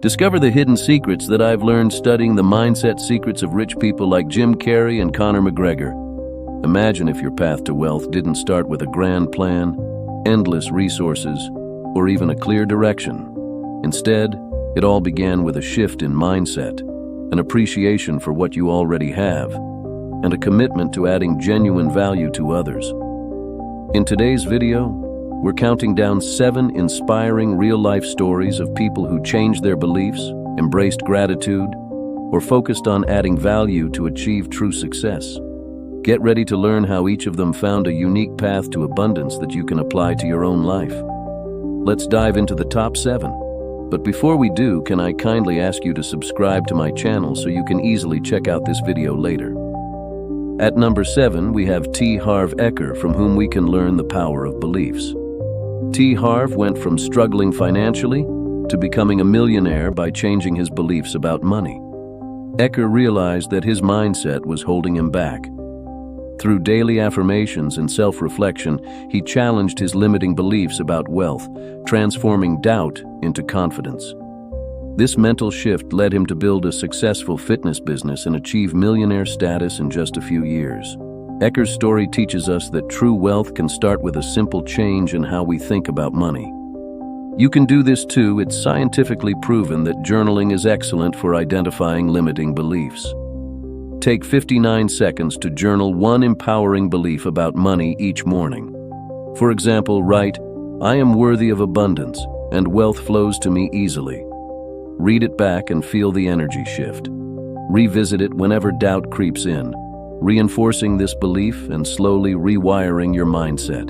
Discover the hidden secrets that I've learned studying the mindset secrets of rich people like Jim Carrey and Conor McGregor. Imagine if your path to wealth didn't start with a grand plan, endless resources, or even a clear direction. Instead, it all began with a shift in mindset, an appreciation for what you already have, and a commitment to adding genuine value to others. In today's video, we're counting down 7 inspiring real-life stories of people who changed their beliefs, embraced gratitude, or focused on adding value to achieve true success. Get ready to learn how each of them found a unique path to abundance that you can apply to your own life. Let's dive into the top 7. But before we do, can I kindly ask you to subscribe to my channel so you can easily check out this video later. At number 7, we have Harv Eker, from whom we can learn the power of beliefs. Harv went from struggling financially to becoming a millionaire by changing his beliefs about money. Eker realized that his mindset was holding him back. Through daily affirmations and self-reflection, he challenged his limiting beliefs about wealth, transforming doubt into confidence. This mental shift led him to build a successful fitness business and achieve millionaire status in just a few years. Eker's story teaches us that true wealth can start with a simple change in how we think about money. You can do this too. It's scientifically proven that journaling is excellent for identifying limiting beliefs. Take 59 seconds to journal one empowering belief about money each morning. For example, write, "I am worthy of abundance, and wealth flows to me easily." Read it back and feel the energy shift. Revisit it whenever doubt creeps in, reinforcing this belief and slowly rewiring your mindset.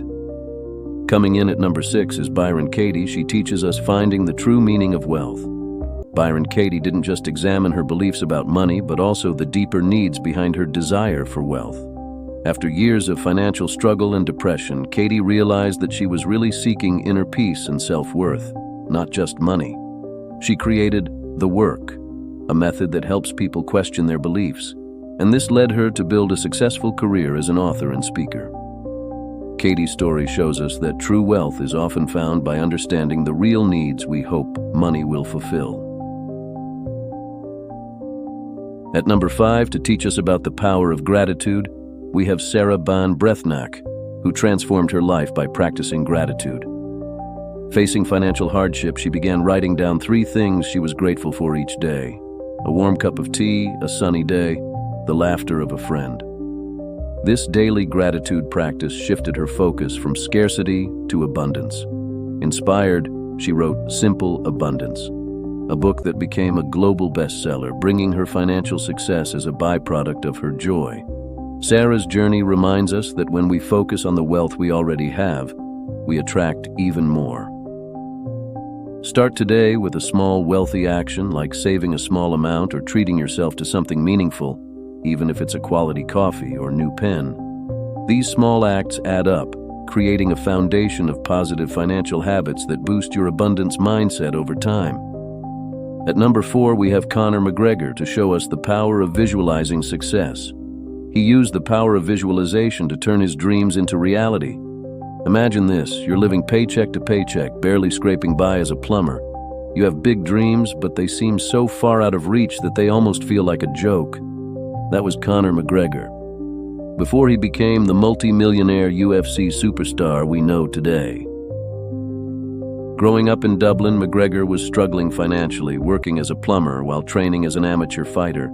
Coming in at number 6 is Byron Katie. She teaches us finding the true meaning of wealth. Byron Katie didn't just examine her beliefs about money, but also the deeper needs behind her desire for wealth. After years of financial struggle and depression, Katie realized that she was really seeking inner peace and self-worth, not just money. She created The Work, a method that helps people question their beliefs, and this led her to build a successful career as an author and speaker. Katie's story shows us that true wealth is often found by understanding the real needs we hope money will fulfill. At number 5, to teach us about the power of gratitude, we have Sarah Bon Breathnack, who transformed her life by practicing gratitude. Facing financial hardship, she began writing down 3 things she was grateful for each day: a warm cup of tea, a sunny day, the laughter of a friend. This daily gratitude practice shifted her focus from scarcity to abundance. Inspired, she wrote Simple Abundance, a book that became a global bestseller, bringing her financial success as a byproduct of her joy. Sarah's journey reminds us that when we focus on the wealth we already have, we attract even more. Start today with a small wealthy action like saving a small amount or treating yourself to something meaningful, even if it's a quality coffee or new pen. These small acts add up, creating a foundation of positive financial habits that boost your abundance mindset over time. At number 4, we have Conor McGregor to show us the power of visualizing success. He used the power of visualization to turn his dreams into reality. Imagine this: you're living paycheck to paycheck, barely scraping by as a plumber. You have big dreams, but they seem so far out of reach that they almost feel like a joke. That was Conor McGregor, before he became the multi-millionaire UFC superstar we know today. Growing up in Dublin, McGregor was struggling financially, working as a plumber while training as an amateur fighter.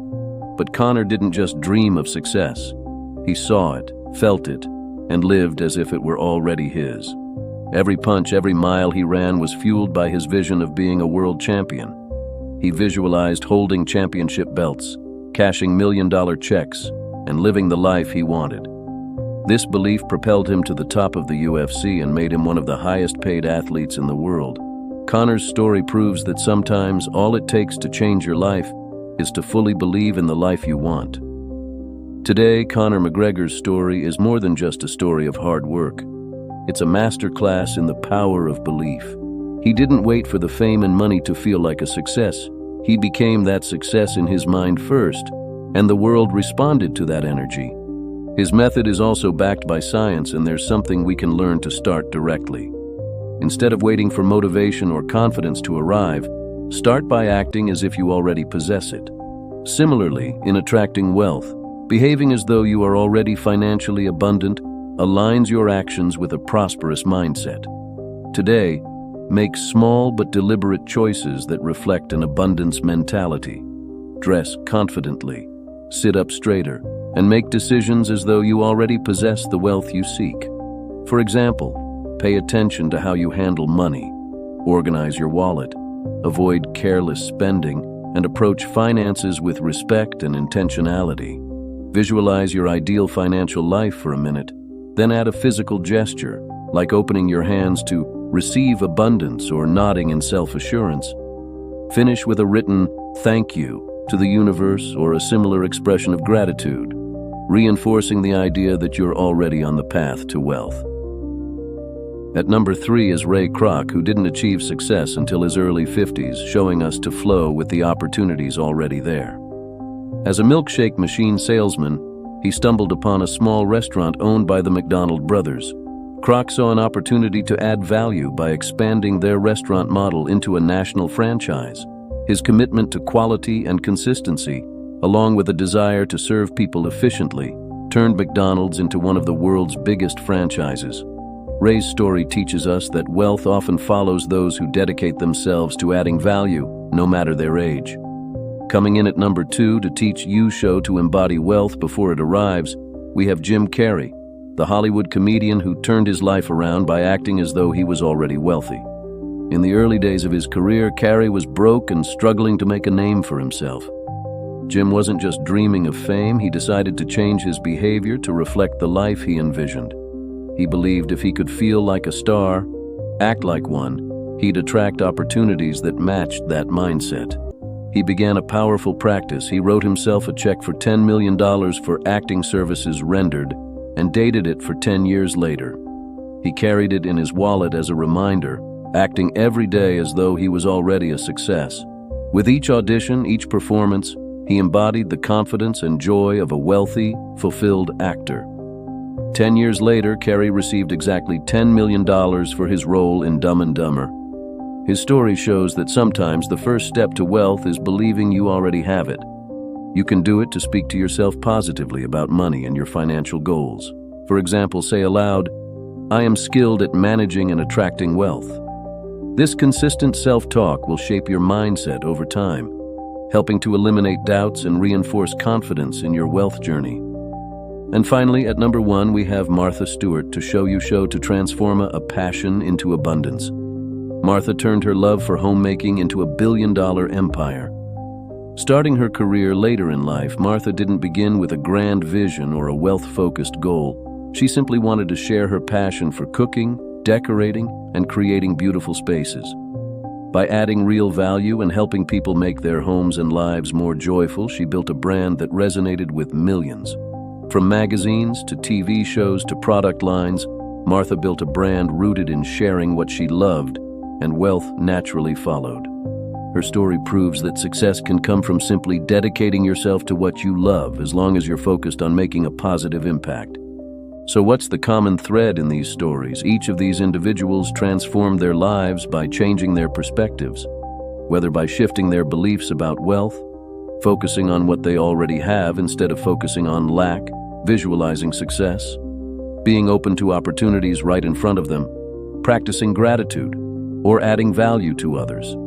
But Conor didn't just dream of success. He saw it, felt it, and lived as if it were already his. Every punch, every mile he ran was fueled by his vision of being a world champion. He visualized holding championship belts, cashing million-dollar checks, and living the life he wanted. This belief propelled him to the top of the UFC and made him one of the highest-paid athletes in the world. Conor's story proves that sometimes all it takes to change your life is to fully believe in the life you want. Today, Conor McGregor's story is more than just a story of hard work. It's a masterclass in the power of belief. He didn't wait for the fame and money to feel like a success. He became that success in his mind first, and the world responded to that energy. His method is also backed by science, and there's something we can learn to start directly. Instead of waiting for motivation or confidence to arrive, Start by acting as if you already possess it. Similarly, in attracting wealth, behaving as though you are already financially abundant aligns your actions with a prosperous mindset. Today, make small but deliberate choices that reflect an abundance mentality. Dress confidently, sit up straighter, and make decisions as though you already possess the wealth you seek. For example, pay attention to how you handle money, organize your wallet, avoid careless spending, and approach finances with respect and intentionality. Visualize your ideal financial life for a minute, then add a physical gesture, like opening your hands to receive abundance or nodding in self-assurance. Finish with a written thank you to the universe or a similar expression of gratitude, reinforcing the idea that you're already on the path to wealth. At number 3 is Ray Kroc, who didn't achieve success until his early 50s, showing us to flow with the opportunities already there. As a milkshake machine salesman, he stumbled upon a small restaurant owned by the McDonald brothers. Kroc saw an opportunity to add value by expanding their restaurant model into a national franchise. His commitment to quality and consistency, along with a desire to serve people efficiently, turned McDonald's into one of the world's biggest franchises. Ray's story teaches us that wealth often follows those who dedicate themselves to adding value, no matter their age. Coming in at number 2 to teach you to embody wealth before it arrives, we have Jim Carrey, the Hollywood comedian who turned his life around by acting as though he was already wealthy. In the early days of his career, Carrey was broke and struggling to make a name for himself. Jim wasn't just dreaming of fame, he decided to change his behavior to reflect the life he envisioned. He believed if he could feel like a star, act like one, he'd attract opportunities that matched that mindset. He began a powerful practice. He wrote himself a check for $10 million for acting services rendered and dated it for 10 years later. He carried it in his wallet as a reminder, acting every day as though he was already a success. With each audition, each performance, he embodied the confidence and joy of a wealthy, fulfilled actor. 10 years later, Carrey received exactly $10 million for his role in Dumb and Dumber. His story shows that sometimes the first step to wealth is believing you already have it. You can do it to speak to yourself positively about money and your financial goals. For example, say aloud, "I am skilled at managing and attracting wealth." This consistent self-talk will shape your mindset over time, helping to eliminate doubts and reinforce confidence in your wealth journey. And finally, at number 1, we have Martha Stewart to transform a passion into abundance. Martha turned her love for homemaking into a billion-dollar empire. Starting her career later in life, Martha didn't begin with a grand vision or a wealth-focused goal. She simply wanted to share her passion for cooking, decorating, and creating beautiful spaces. By adding real value and helping people make their homes and lives more joyful, she built a brand that resonated with millions. From magazines to TV shows to product lines, Martha built a brand rooted in sharing what she loved, and wealth naturally followed. Her story proves that success can come from simply dedicating yourself to what you love, as long as you're focused on making a positive impact. So what's the common thread in these stories? Each of these individuals transformed their lives by changing their perspectives, whether by shifting their beliefs about wealth, focusing on what they already have instead of focusing on lack, visualizing success, being open to opportunities right in front of them, practicing gratitude, or adding value to others.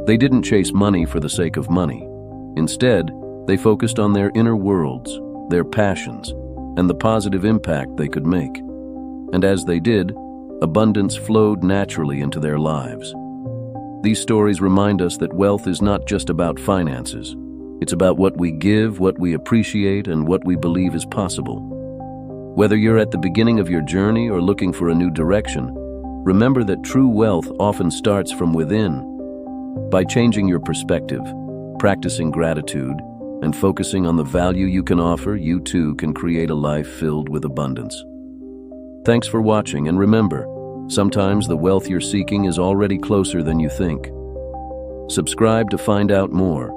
They didn't chase money for the sake of money. Instead, they focused on their inner worlds, their passions, and the positive impact they could make. And as they did, abundance flowed naturally into their lives. These stories remind us that wealth is not just about finances. It's about what we give, what we appreciate, and what we believe is possible. Whether you're at the beginning of your journey or looking for a new direction, remember that true wealth often starts from within. By changing your perspective, practicing gratitude, and focusing on the value you can offer, you too can create a life filled with abundance. Thanks for watching, and remember, sometimes the wealth you're seeking is already closer than you think. Subscribe to find out more.